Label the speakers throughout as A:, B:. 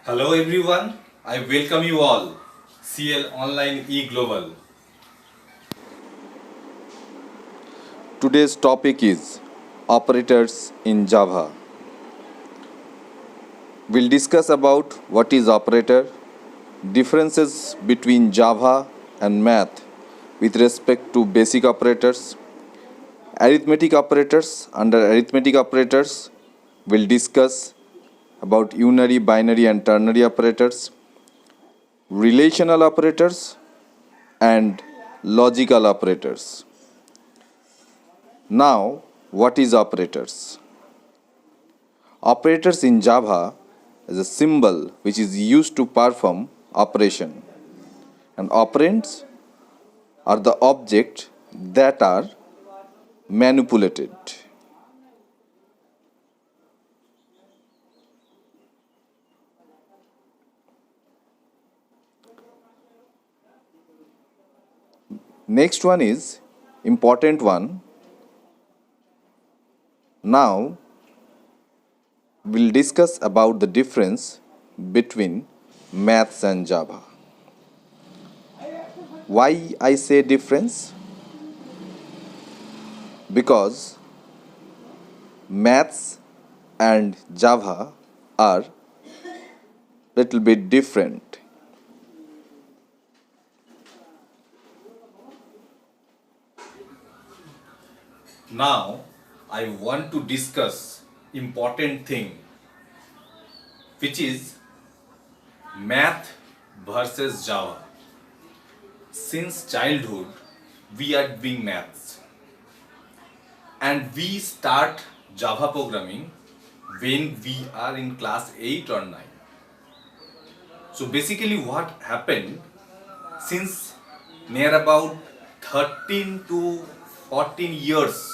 A: Hello everyone, I welcome you all. CL Online E Global.
B: Today's topic is operators in Java. We'll discuss about what is operator, differences between Java and math with respect to basic operators, arithmetic operators. Under arithmetic operators, we'll discuss about unary, binary and ternary operators, relational operators and logical operators. Now, what is operators? Operators in Java is a symbol which is used to perform operation, and operands are the objects that are manipulated. Next one is important one. Now we'll discuss about the difference between maths and Java. Why I say difference? Because maths and Java are little bit different.
A: Now I want to discuss important thing which is math versus Java. Since childhood we are doing maths and we start Java programming when we are in class 8 or 9. So basically what happened since near about 13 to 14 years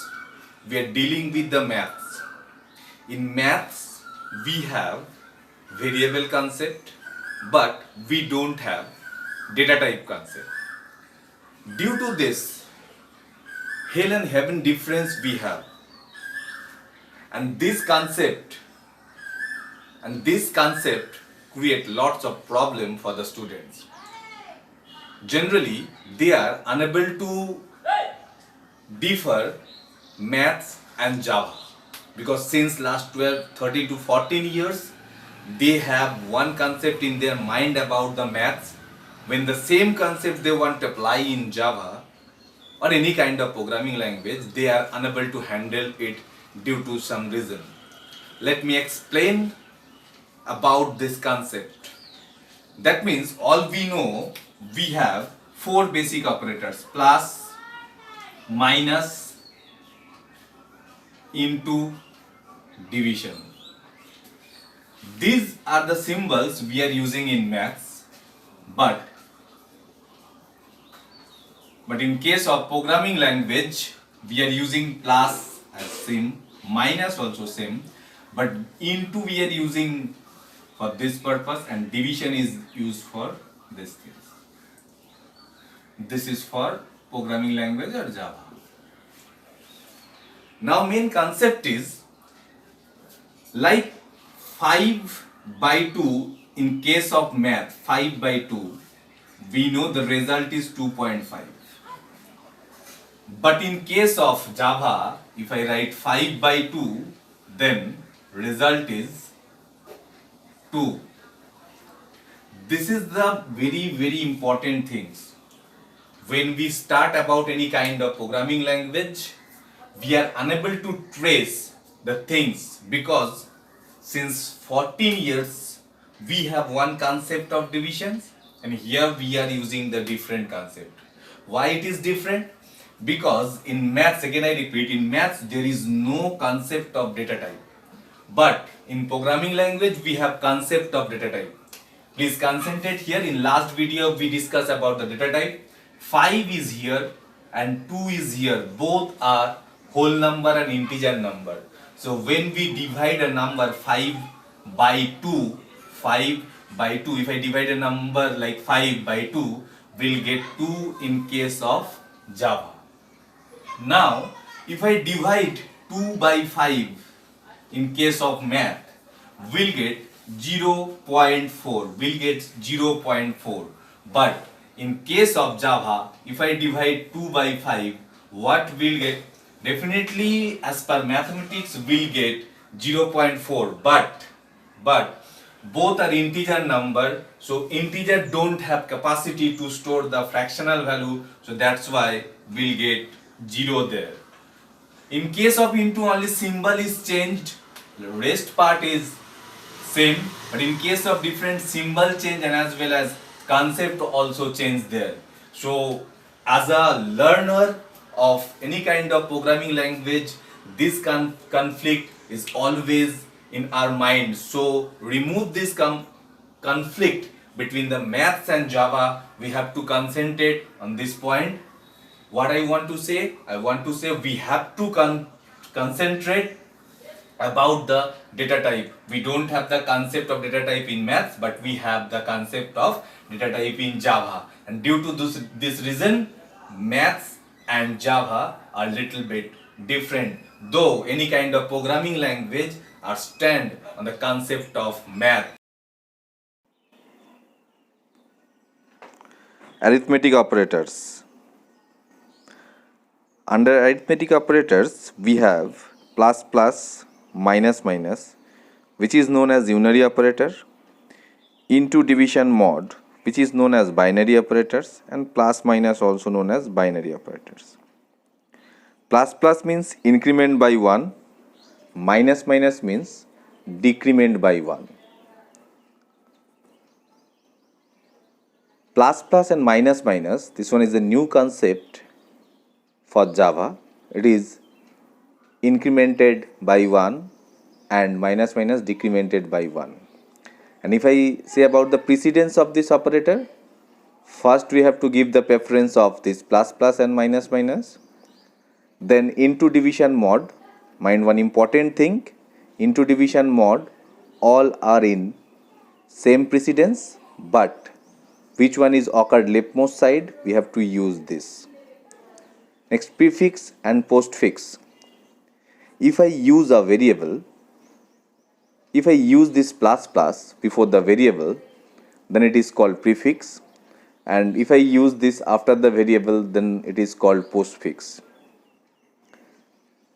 A: we are dealing with the maths. In maths we have variable concept but we don't have data type concept. Due to this hell and heaven difference we have, and this concept create lots of problem for the students. Generally they are unable to differ maths and Java because since last 12 13 to 14 years they have one concept in their mind about the maths. When the same concept they want to apply in Java or any kind of programming language, they are unable to handle it due to some reason. Let me explain about this concept. That means all we know, we have four basic operators: plus, minus, into, division. These are the symbols we are using in maths, but in case of programming language we are using plus as same, minus also same, but into we are using for this purpose and division is used for this thing. This is for programming language or Java. Now main concept is like 5 by 2 in case of math, 5 by 2 we know the result is 2.5. But in case of Java, if I write 5 by 2, then result is 2. This is the very important things. When we start about any kind of programming language, we are unable to trace the things because since 14 years we have one concept of divisions and here we are using the different concept. Why it is different? Because in maths, again I repeat, in maths there is no concept of data type, but in programming language we have concept of data type. Please concentrate here. In last video we discussed about the data type. 5 is here and 2 is here, both are whole number and integer number. So when we divide a number 5 by 2, 5 by 2, if I divide a number like 5 by 2, we'll get 2 in case of Java. Now, if I divide 2 by 5 in case of math, we'll get 0.4, will get 0.4. But in case of Java, if I divide 2 by 5, what will get? Definitely, as per mathematics, will get 0.4. But both are integer number, so integer don't have capacity to store the fractional value, so that's why we'll get 0 there. In case of into, only symbol is changed, the rest part is same, but in case of different symbol change and as well as concept also change there. So as a learner of any kind of programming language, this conflict is always in our mind. So remove this conflict between the maths and Java. We have to concentrate on this point. What I want to say? I want to say we have to concentrate about the data type. We don't have the concept of data type in maths, but we have the concept of data type in Java. And due to this reason, maths and Java are little bit different. Though any kind of programming language are stand on the concept of math.
B: Arithmetic operators. Under arithmetic operators, we have plus plus, minus minus, which is known as unary operator, into division mod, which is known as binary operators, and plus minus also known as binary operators. Plus plus means increment by 1, minus minus means decrement by 1. Plus plus and minus minus, this one is a new concept for Java. It is incremented by 1 and minus minus decremented by 1. And if I say about the precedence of this operator, first we have to give the preference of this plus plus and minus minus. Then into division mod, mind one important thing, into division mod all are in same precedence, but which one is occurred leftmost side, we have to use this. Next, prefix and postfix. If I use a variable, if I use this plus plus before the variable, then it is called prefix, and if I use this after the variable, then it is called postfix.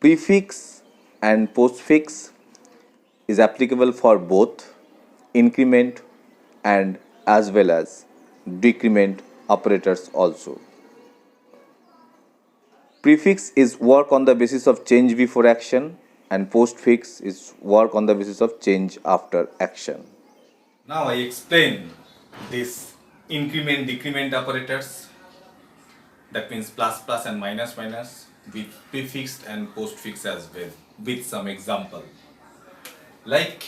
B: Prefix and postfix is applicable for both increment and as well as decrement operators also. Prefix is work on the basis of change before action, and postfix is work on the basis of change after action.
A: Now I explain this increment decrement operators, that means plus plus and minus minus, with prefix and postfix as well, with some example. Like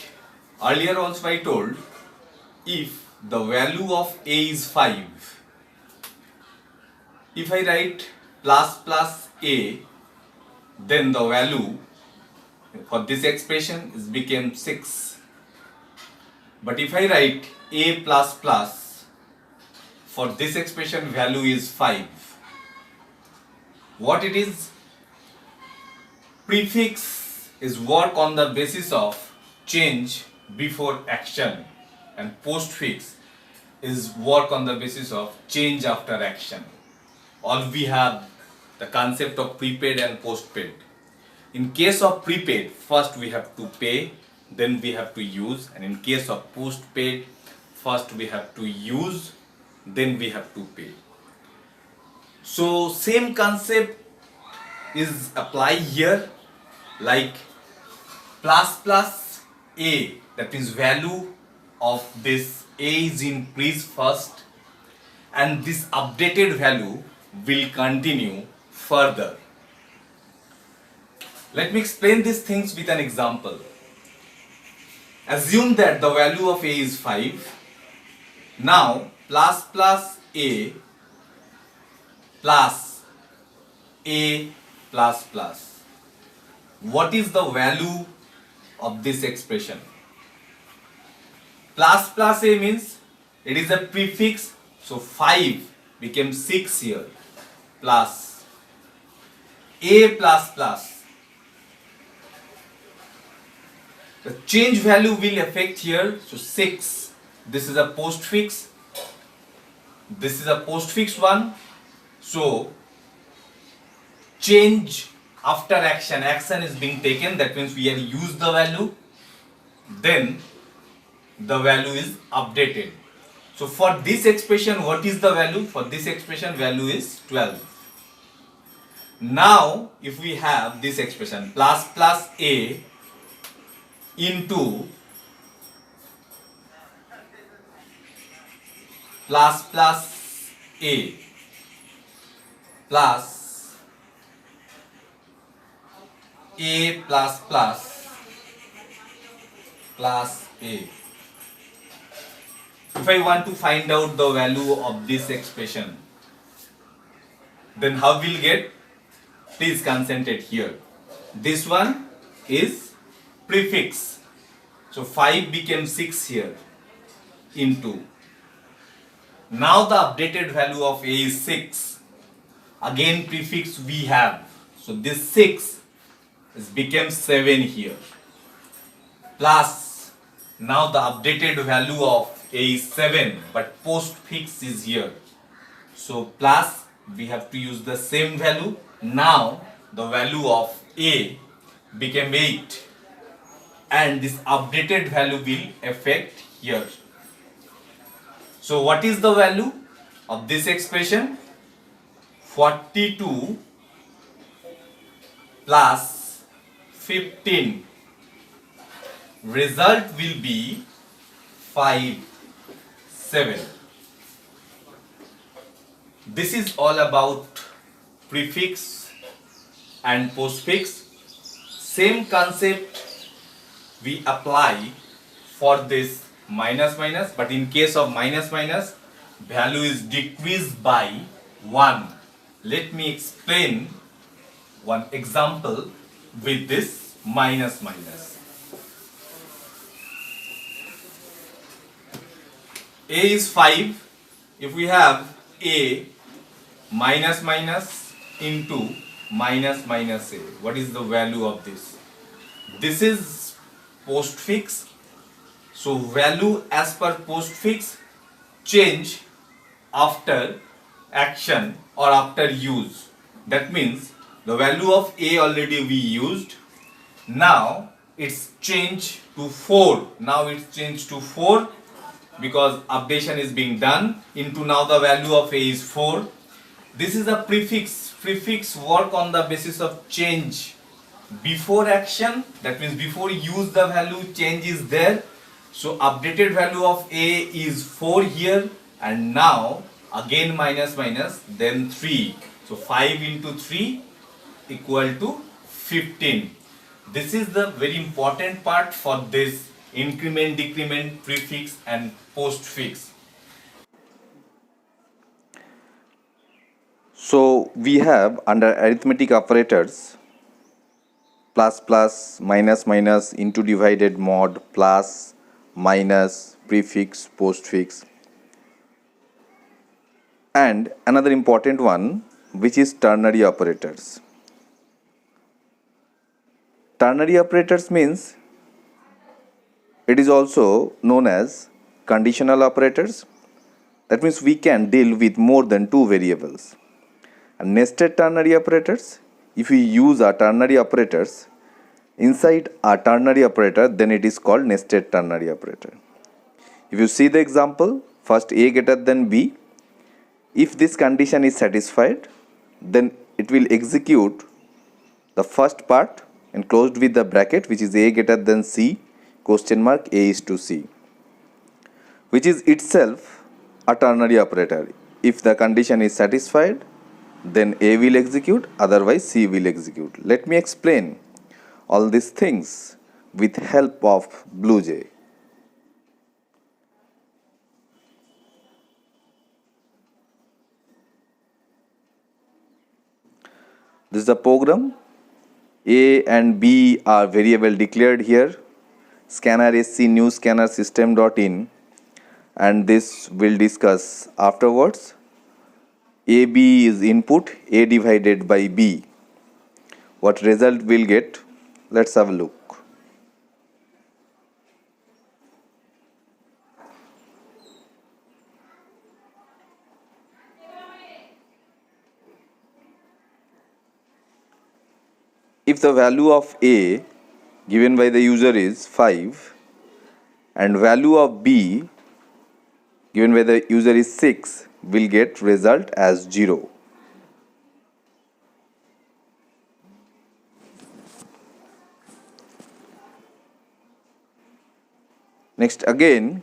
A: earlier also I told, if the value of a is 5, if I write plus plus a, then the value for this expression is became 6. But if I write a plus plus, for this expression value is 5. What it is? Prefix is work on the basis of change before action, and postfix is work on the basis of change after action. All we have the concept of prepaid and postpaid. In case of prepaid, first we have to pay, then we have to use, and in case of postpaid, first we have to use, then we have to pay. So same concept is applied here, like plus plus a, that means value of this a is increased first, and this updated value will continue further. Let me explain these things with an example. Assume that the value of a is 5. Now plus plus a plus a plus plus. What is the value of this expression? Plus plus a means it is a prefix, so 5 became 6 here, plus a plus plus. The change value will affect here. So 6, this is a postfix, this is a postfix one. So change after action, action is being taken, that means we have used the value, then the value is updated. So for this expression, what is the value? For this expression, value is 12. Now if we have this expression plus plus a into plus plus a plus a plus plus plus a. If I want to find out the value of this expression, then how we'll get? Please concentrate here. This one is prefix. So 5 became 6 here into. Now the updated value of a is 6. Again prefix we have. So this 6 is became 7 here. Plus now the updated value of a is 7, but postfix is here. So plus we have to use the same value. Now the value of a became 8 and this updated value will affect here. So what is the value of this expression? 42 plus 15. Result will be 5, 7. This is all about prefix and postfix. Same concept we apply for this minus minus, but in case of minus minus, value is decreased by 1. Let me explain one example with this minus minus. A is 5. If we have a minus minus into minus minus a, what is the value of this? This is postfix. So value as per postfix change after action or after use. That means the value of a already we used. Now it's changed to 4. Now it's changed to 4 because updation is being done into. Now the value of a is 4. This is a prefix. Prefix work on the basis of change before action. That means before use the value, change is there. So updated value of a is 4 here, and now again minus minus, then 3. So 5 into 3 equal to 15. This is the very important part for this increment, decrement, prefix and postfix.
B: So we have under arithmetic operators plus plus, minus minus, into divided, mod, plus, minus, prefix, postfix, and another important one which is ternary operators. Ternary operators means it is also known as conditional operators. That means we can deal with more than 2 variables. And nested ternary operators, if we use our ternary operators inside a ternary operator, then it is called nested ternary operator. If you see the example, first a greater than b, if this condition is satisfied, then it will execute the first part enclosed with the bracket, which is a greater than c, question mark, a is to c, which is itself a ternary operator. If the condition is satisfied, then a will execute, otherwise c will execute. Let me explain all these things with help of BlueJ. This is the program. A and B are variable declared here. Scanner sc new scanner system.in, and this will discuss afterwards. AB is input, A divided by B. What result we'll get? Let's have a look. if the value of A given by the user is 5 and value of B given by the user is 6, will get result as 0. Next again,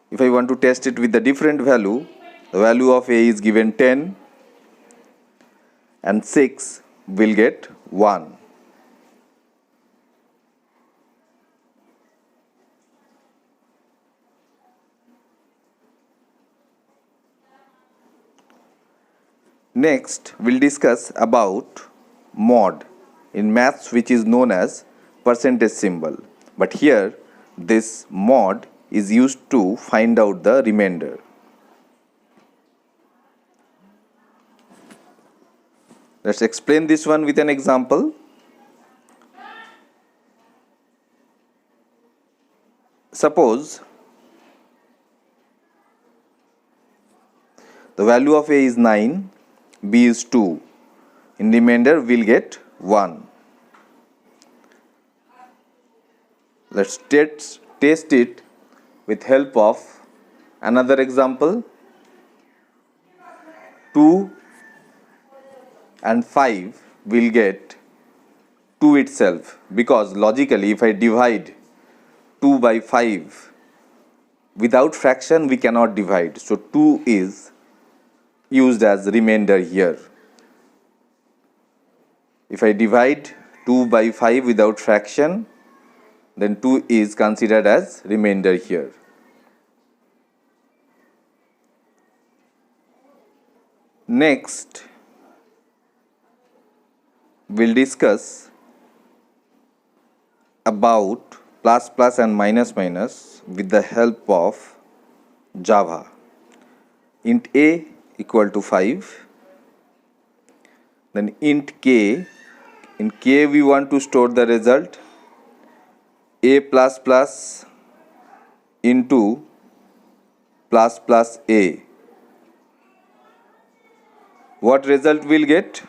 B: if I want to test it with the different value, the value of A is given 10 and 6 will get 1. Next, we'll discuss about mod in maths, which is known as percentage symbol. But here, this mod is used to find out the remainder. Let's explain this one with an example. Suppose the value of A is 9, B is 2. In remainder, we'll get 1. Let's test it with help of another example. 2 and 5 will get 2 itself, because logically if I divide 2 by 5 without fraction we cannot divide. So 2 is used as remainder here. If I divide 2 by 5 without fraction, then 2 is considered as remainder here. Next, we'll discuss about plus plus and minus minus with the help of Java. Int A equal to 5, then int k, in k we want to store the result A plus plus into plus plus A. What result we'll get?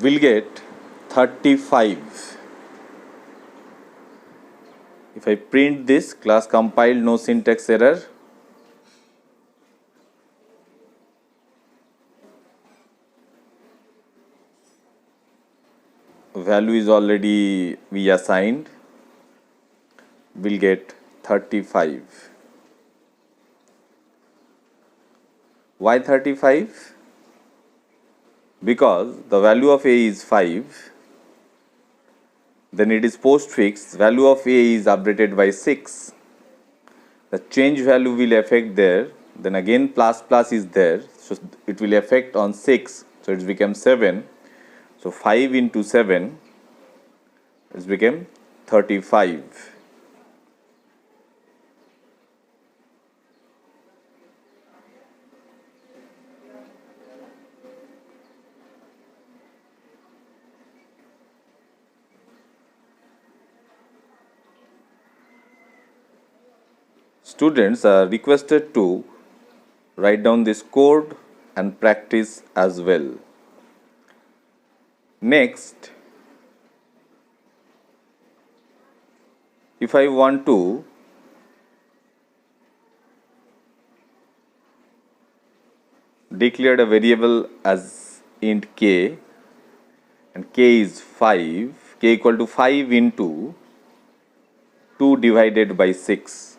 B: We'll get 35. If I print this, class compiled, no syntax error. Value is already we assigned. We'll get 35. Why 35? Because the value of A is 5, then it is postfix, value of A is updated by 6, the change value will affect there, then again plus plus is there, so it will affect on 6, so it becomes 7, so 5 into 7, it became 35. Students are requested to write down this code and practice as well. Next, if I want to declare a variable as int k, and k is 5, k equal to 5 into 2 divided by 6.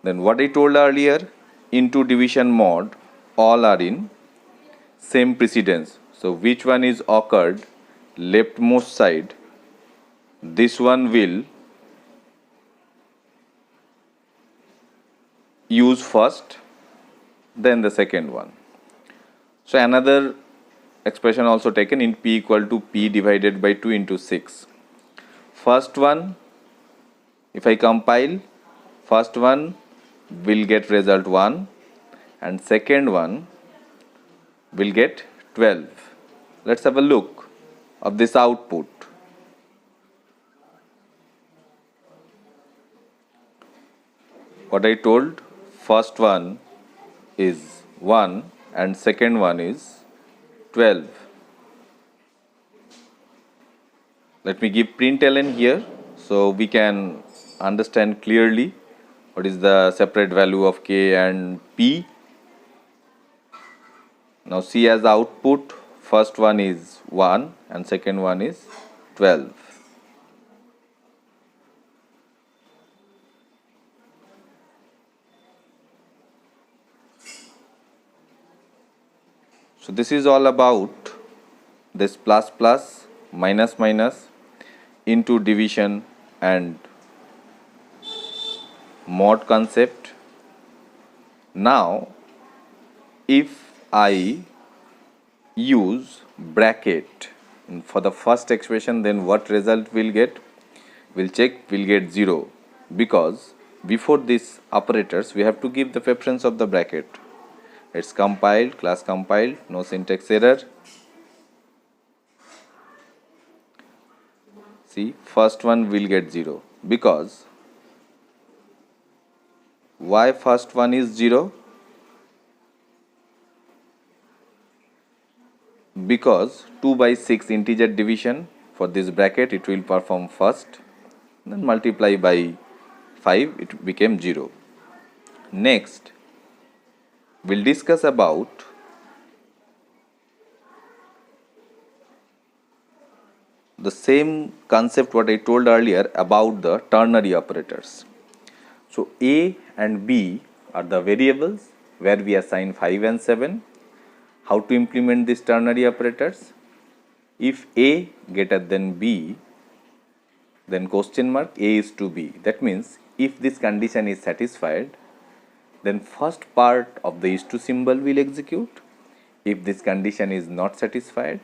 B: Then what I told earlier, into division mod, all are in same precedence. So which one is occurred leftmost side, this one will use first, then the second one. So another expression also taken, in p equal to p divided by 2 into 6. First one, if I compile, first one will get result 1 and second one will get 12. Let's have a look of this output. what I told, first one is 1 and second one is 12. Let me give println here so we can understand clearly what is the separate value of k and p. Now see as output, first one is 1 and second one is 12. So this is all about this plus plus, minus minus into division and mod concept. Now if I use bracket for the first expression, then what result we'll get? We'll check, we'll get 0, because before these operators we have to give the preference of the bracket. It's compiled, class compiled, no syntax error. See, first one will get 0, because why first one is 0? Because 2 by 6 integer division for this bracket, it will perform first, then multiply by 5, it became 0. Next, we'll discuss about the same concept what I told earlier about the ternary operators. So A and B are the variables where we assign 5 and 7. How to implement these ternary operators? If A greater than B, then question mark A is to B. That means if this condition is satisfied, then first part of the is to symbol will execute. If this condition is not satisfied,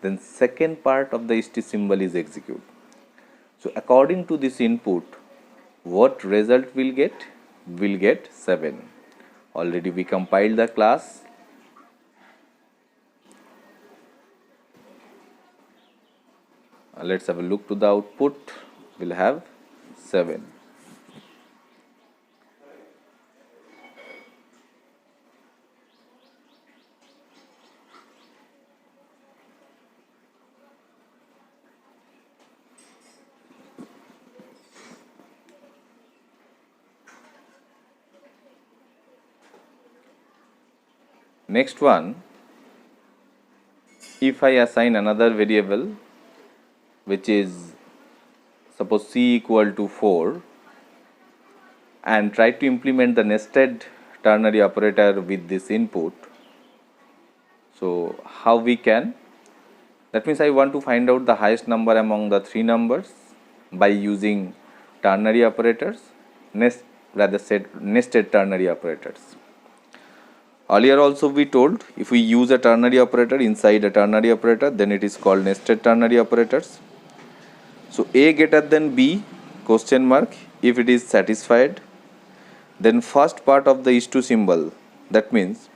B: then second part of the is to symbol is execute. So according to this input, what result will get? Will get 7. Already we compiled the class. Let's have a look to the output. We'll have 7. Next one, if I assign another variable which is suppose c equal to 4 and try to implement the nested ternary operator with this input. So how we can? That means I want to find out the highest number among the 3 numbers by using ternary operators, nested ternary operators. Earlier also we told, if we use a ternary operator inside a ternary operator, then it is called nested ternary operators. So A greater than B, question mark, if it is satisfied, then first part of the is to symbol, that means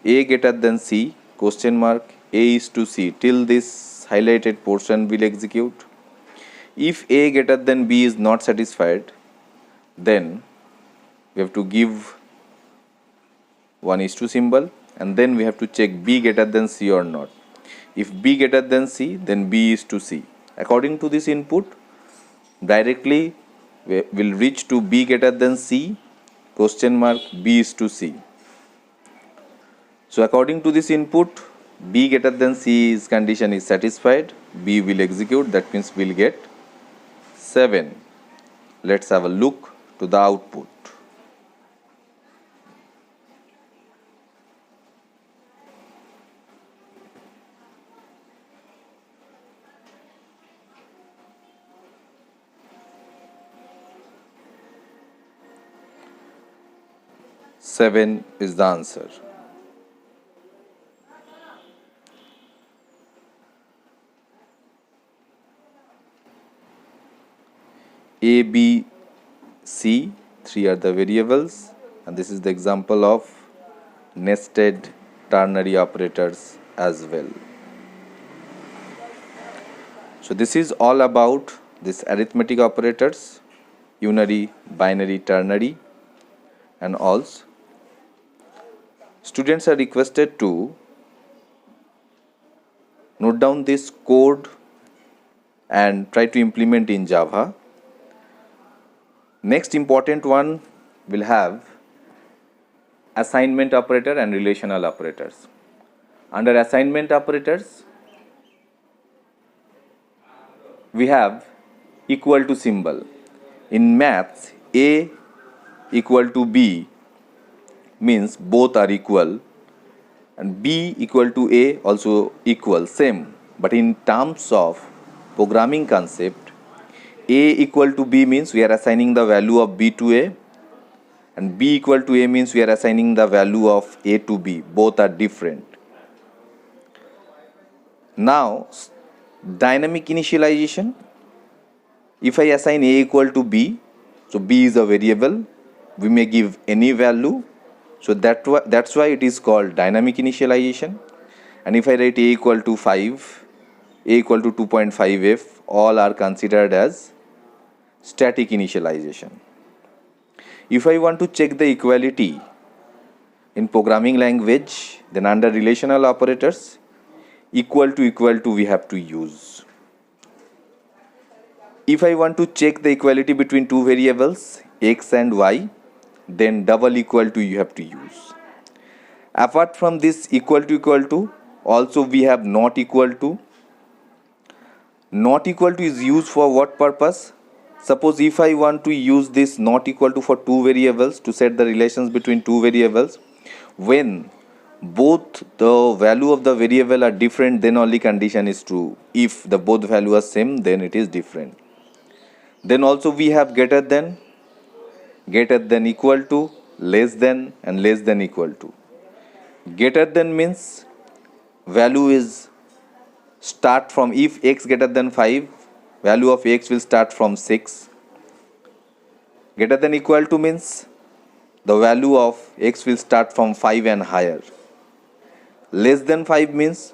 B: A greater than C, question mark, A is to C, till this highlighted portion will execute. If A greater than B is not satisfied, then we have to give one is to symbol, and then we have to check B greater than C or not. If B greater than C, then B is to C. According to this input, directly we will reach to B greater than C, question mark, B is to C. So according to this input, B greater than C's condition is satisfied, B will execute, that means we'll get 7. Let's have a look to the output. Seven is the answer. A, B, C, 3 are the variables, and this is the example of nested ternary operators as well. So this is all about this arithmetic operators, unary, binary, ternary. and alls. Students are requested to note down this code and try to implement in Java. Next important one will have assignment operator and relational operators. Under assignment operators, we have equal to symbol. In maths, A equal to B means both are equal, and B equal to A also equal, same. But in terms of programming concept, A equal to B means we are assigning the value of B to A, and B equal to A means we are assigning the value of A to B. Both are different. Now, dynamic initialization. If I assign A equal to B, so B is a variable, we may give any value. So that's why it is called dynamic initialization. And if I write A equal to 5, A equal to 2.5f, all are considered as static initialization. If I want to check the equality in programming language, then under relational operators, equal to we have to use. If I want to check the equality between two variables, x and y, then double equal to you have to use. Apart from this equal to, also we have not equal to. Not equal to is used for what purpose? Suppose if I want to use this not equal to for two variables to set the relations between two variables, when both the value of the variable are different, then only condition is true. If the both value are same, then it is different. Then also we have greater than equal to, less than, and less than equal to. Greater than means value is start from, if x greater than 5, value of x will start from 6. Greater than equal to means the value of x will start from 5 and higher. Less than 5 means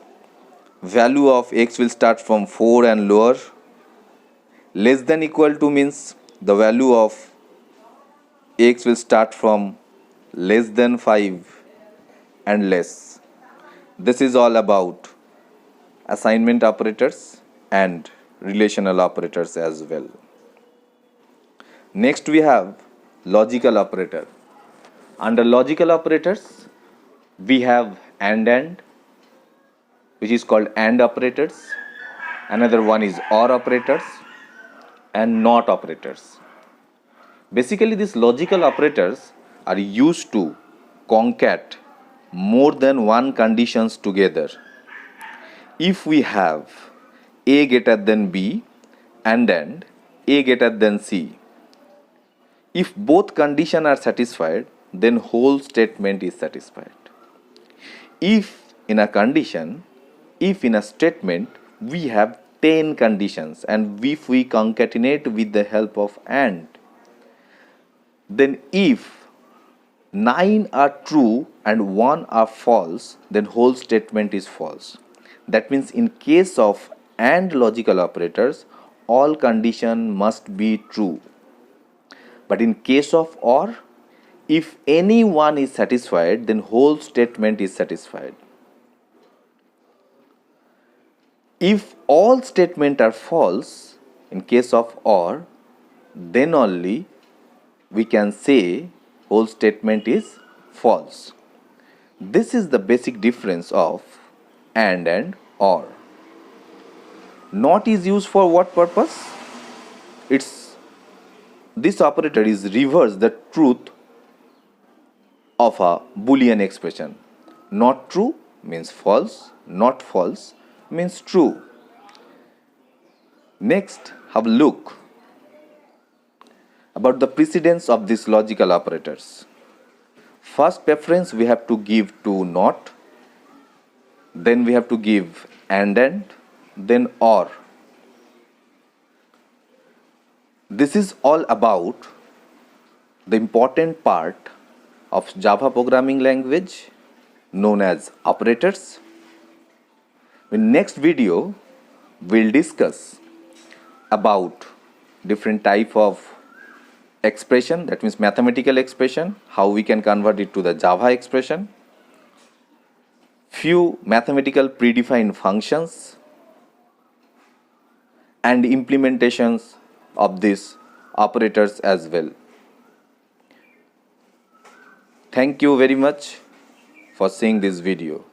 B: value of x will start from 4 and lower. Less than equal to means the value of x will start from less than 5 and less. This is all about assignment operators and relational operators as well. Next we have logical operator. Under logical operators, we have and, which is called AND operators. Another one is OR operators and NOT operators. Basically, these logical operators are used to concat more than one conditions together. If we have A greater than B and A greater than C, if both conditions are satisfied, then whole statement is satisfied. If in a statement we have 10 conditions, and if we concatenate with the help of AND, then if 9 are true and 1 are false, then whole statement is false. That means in case of AND logical operators, all condition must be true. But in case of OR, if any one is satisfied, then whole statement is satisfied. If all statements are false, in case of OR, then only we can say whole statement is false. This is the basic difference of and OR. Not is used for what purpose? This operator is reverse the truth of a Boolean expression. Not true means false, not false means true. Next, have a look about the precedence of these logical operators. First preference we have to give to not, then we have to give and, then OR. This is all about the important part of Java programming language known as operators. In next video, we'll discuss about different type of expression, that means mathematical expression, how we can convert it to the Java expression, few mathematical predefined functions, and implementations of these operators as well. Thank you very much for seeing this video.